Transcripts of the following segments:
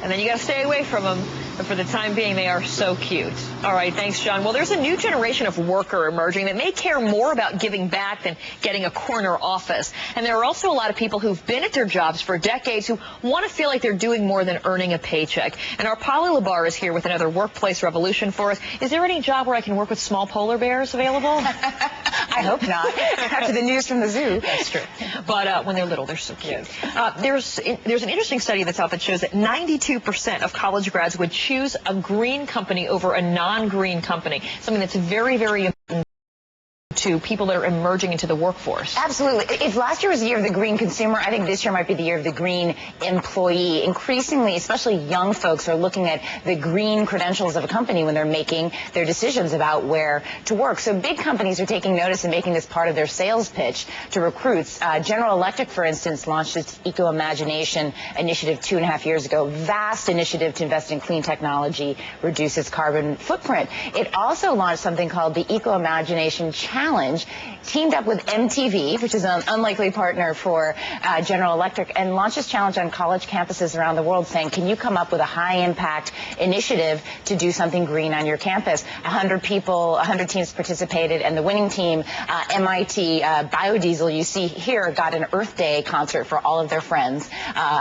and then you got to stay away from them. But for the time being, they are so cute. All right, thanks, John. Well, there's a new generation of worker emerging that may care more about giving back than getting a corner office. And there are also a lot of people who've been at their jobs for decades who want to feel like they're doing more than earning a paycheck. And our Polly Labar is here with another workplace revolution for us. Is there any job where I can work with small polar bears available? I hope not. After the news from the zoo. That's true. But when they're little, they're so cute. There's an interesting study that's out that shows that 92% of college grads would choose a green company over a non-green company, something that's very, very important to people that are emerging into the workforce. Absolutely. If last year was the year of the green consumer, I think this year might be the year of the green employee. Increasingly, especially young folks are looking at the green credentials of a company when they're making their decisions about where to work. So big companies are taking notice and making this part of their sales pitch to recruits. General Electric, for instance, launched its Eco-Imagination initiative 2.5 years ago. Vast initiative to invest in clean technology, reduce its carbon footprint. It also launched something called the Eco-Imagination Challenge, teamed up with MTV, which is an unlikely partner for General Electric, and launched this challenge on college campuses around the world, saying, can you come up with a high-impact initiative to do something green on your campus? 100 people, 100 teams participated, and the winning team, MIT Biodiesel, you see here, got an Earth Day concert for all of their friends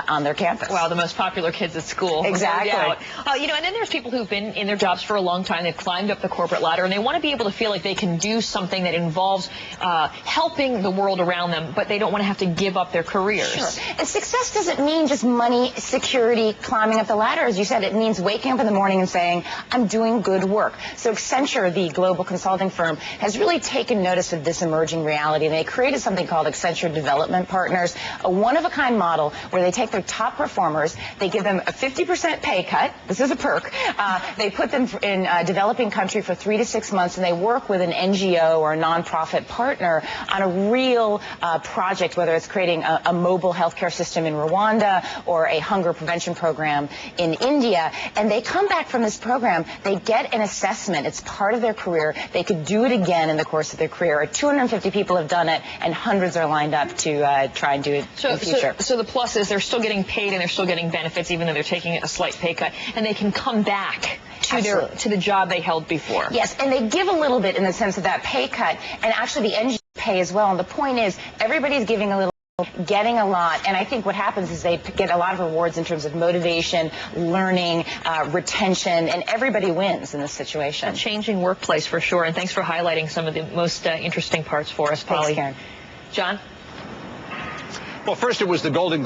on their campus. Wow, the most popular kids at school. Exactly. And then there's people who've been in their jobs for a long time. They've climbed up the corporate ladder, and they want to be able to feel like they can do something that involves helping the world around them, but they don't want to have to give up their careers. Sure. And success doesn't mean just money, security, climbing up the ladder. As you said, it means waking up in the morning and saying, I'm doing good work. So Accenture, the global consulting firm, has really taken notice of this emerging reality, and they created something called Accenture Development Partners, a one-of-a-kind model where they take their top performers, they give them a 50% pay cut. This is a perk. They put them in a developing country for 3 to 6 months, and they work with an NGO or a nonprofit partner on a real project, whether it's creating a mobile healthcare system in Rwanda or a hunger prevention program in India. And they come back from this program, they get an assessment. It's part of their career. They could do it again in the course of their career. 250 people have done it, and hundreds are lined up to try and do it in the future. So the plus is they're still getting paid and they're still getting benefits, even though they're taking a slight pay cut, and they can come back to the job they held before. Yes, and they give a little bit in the sense of that pay cut, and actually the NGO pay as well. And the point is, everybody's giving a little, getting a lot, and I think what happens is they get a lot of rewards in terms of motivation, learning, retention, and everybody wins in this situation. A changing workplace for sure, and thanks for highlighting some of the most interesting parts for us, Polly. Thanks, Karen. John? Well, first it was the Golden